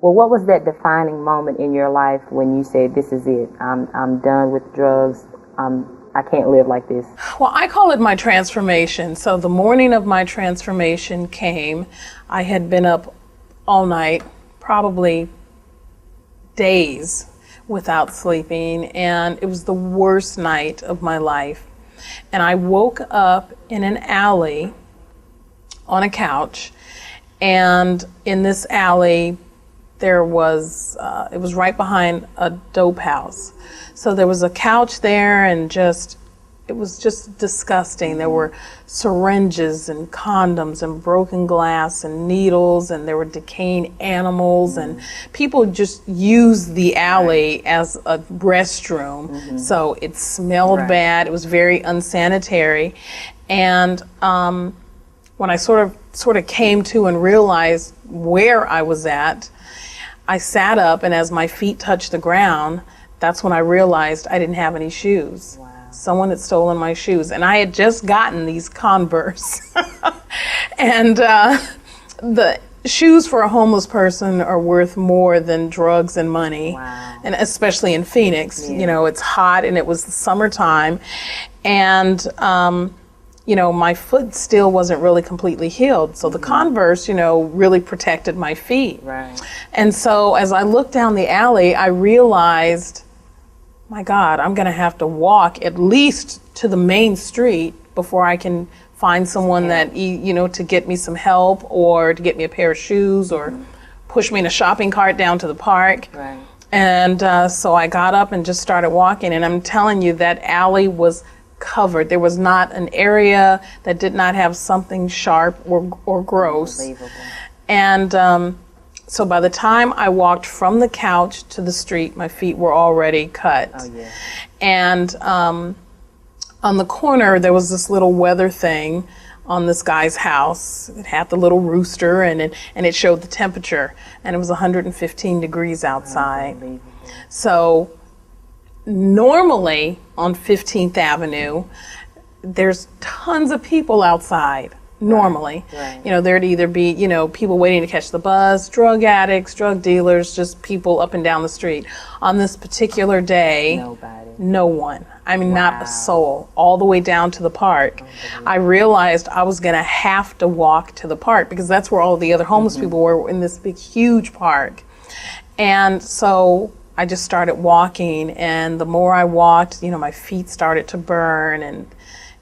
Well, what was that defining moment in your life when you said, "This is it. I'm done with drugs. I can't live like this"? Well, I call it my transformation. So the morning of my transformation came. I had been up all night, probably days without sleeping, and it was the worst night of my life. And I woke up in an alley on a couch, and in this alley there was, it was right behind a dope house. So there was a couch there, and it was just disgusting. There were syringes and condoms and broken glass and needles, and there were decaying animals, and people just used the alley as a restroom. So it smelled bad. It was very unsanitary. And when I sort of came to and realized where I was at, I sat up, and as my feet touched the ground, that's when I realized I didn't have any shoes. Wow. Someone had stolen my shoes, and I had just gotten these Converse. And the shoes for a homeless person are worth more than drugs and money. Wow. And especially in Phoenix, you know, it's hot, and it was the summertime. And you know, my foot still wasn't really completely healed. So the Converse, you know, really protected my feet. Right. And so as I looked down the alley, I realized, my God, I'm going to have to walk at least to the main street before I can find someone that, you know, to get me some help, or to get me a pair of shoes, or push me in a shopping cart down to the park. Right. And so I got up and just started walking. And I'm telling you, that alley was covered. There was not an area that did not have something sharp or gross. Unbelievable. And so by the time I walked from the couch to the street, my feet were already cut. Oh, yeah. And on the corner, there was this little weather thing on this guy's house. It had the little rooster, and it showed the temperature, and it was 115 degrees outside. So normally on 15th Avenue, there's tons of people outside. Normally, Right. you know, there'd either be, you know, people waiting to catch the bus, drug addicts, drug dealers, just people up and down the street. On this particular day, Nobody. no one. I mean, not Wow. a soul, all the way down to the park. I realized I was going to have to walk to the park, because that's where all the other homeless people were, in this big, huge park. And so I just started walking, and the more I walked, you know, my feet started to burn, and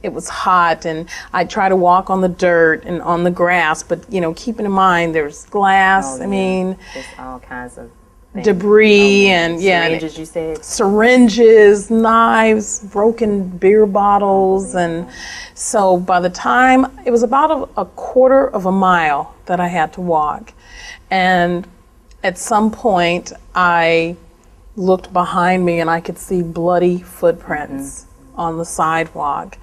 it was hot, and I try to walk on the dirt and on the grass, but, you know, keeping in mind there's glass, Oh, I yeah. mean, There's all kinds of things. debris, and syringes, you said? syringes, knives, broken beer bottles. And so by the time, it was about a quarter of a mile that I had to walk. And at some point I looked behind me, and I could see bloody footprints on the sidewalk.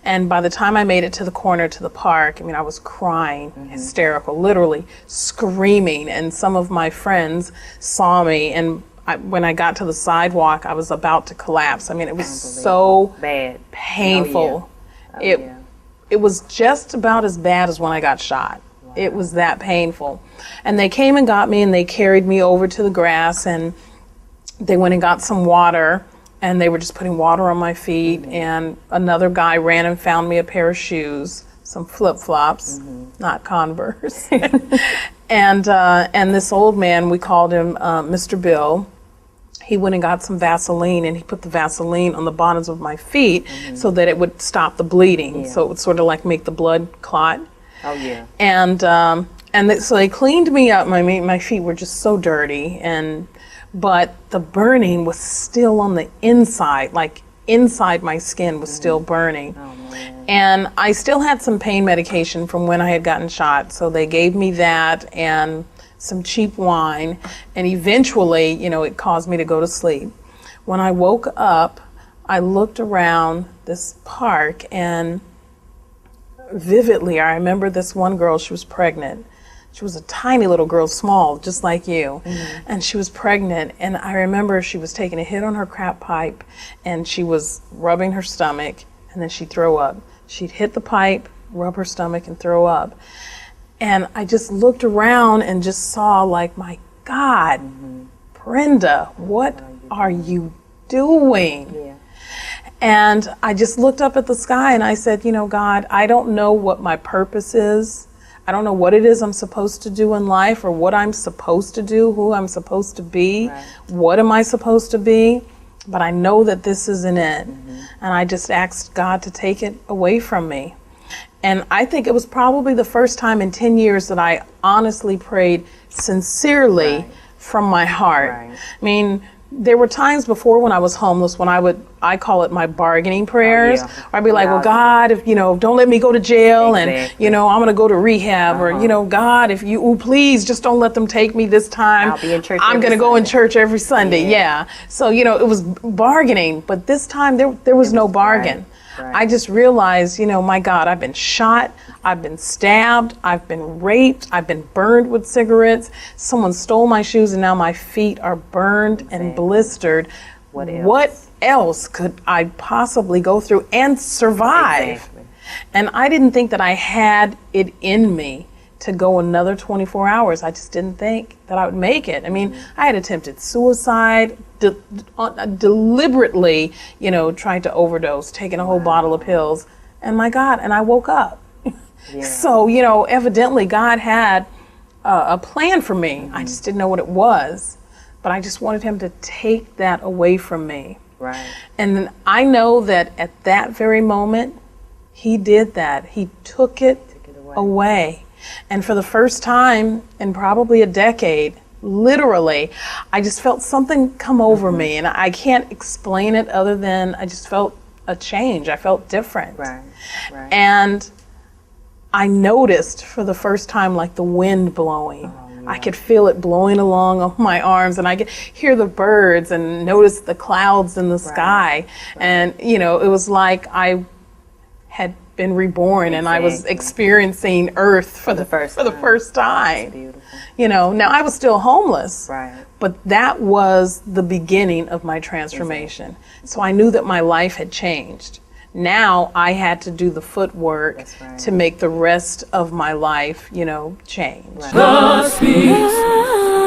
And by the time I made it to the corner to the park, I mean, I was crying, hysterical, literally screaming. And some of my friends saw me, and when I got to the sidewalk, I was about to collapse. I mean, it was so bad, painful. Oh, yeah. It was just about as bad as when I got shot. Wow. It was that painful. And they came and got me, and they carried me over to the grass, and they went and got some water, and they were just putting water on my feet. And another guy ran and found me a pair of shoes, some flip-flops, not Converse. And this old man, we called him Mr. Bill. He went and got some Vaseline, and he put the Vaseline on the bottoms of my feet so that it would stop the bleeding. Yeah. So it would sort of like make the blood clot. Oh, yeah. And so they cleaned me up. My feet were just so dirty, but the burning was still on the inside, like inside my skin was still burning. Oh, man. And I still had some pain medication from when I had gotten shot, so they gave me that and some cheap wine, and eventually, you know, it caused me to go to sleep. When I woke up, I looked around this park, and vividly, I remember this one girl, she was pregnant. She was a tiny little girl, small, just like you, and she was pregnant, and I remember she was taking a hit on her crap pipe, and she was rubbing her stomach, and then she'd throw up. She'd hit the pipe, rub her stomach, and throw up. And I just looked around and just saw, like, my God, Brenda, what are you doing? Yeah. And I just looked up at the sky and I said, you know, God, I don't know what my purpose is. I don't know what it is I'm supposed to do in life, or what I'm supposed to do, who I'm supposed to be, what am I supposed to be, but I know that this isn't it. And I just asked God to take it away from me. And I think it was probably the first time in 10 years that I honestly prayed sincerely from my heart. I mean, there were times before when I was homeless when I call it my bargaining prayers. I'd be like, well, God, if, you know, don't let me go to jail, and, you know, I'm going to go to rehab, or, you know, God, if you, please just don't let them take me this time. I'll be in church I'm going to go in church every Sunday. Yeah. So, you know, it was bargaining, but this time there was no bargain. I just realized, you know, my God, I've been shot, I've been stabbed, I've been raped, I've been burned with cigarettes, someone stole my shoes, and now my feet are burned and blistered. What else could I possibly go through and survive? And I didn't think that I had it in me to go another 24 hours. I just didn't think that I would make it. I mean, I had attempted suicide, deliberately, you know, tried to overdose, taking a whole bottle of pills, and my God, and I woke up. So, you know, evidently God had a plan for me. I just didn't know what it was, but I just wanted him to take that away from me. And I know that at that very moment, he did that. He took it away. And for the first time in probably a decade, literally, I just felt something come over me, and I can't explain it other than I just felt a change. I felt different. And I noticed for the first time, like, the wind blowing. I could feel it blowing along on my arms, and I could hear the birds and notice the clouds in the sky. And, you know, it was like I had been reborn, and I was experiencing Earth for the first time. You know, now I was still homeless, but that was the beginning of my transformation. So I knew that my life had changed. Now I had to do the footwork to make the rest of my life, you know, change. God speaks.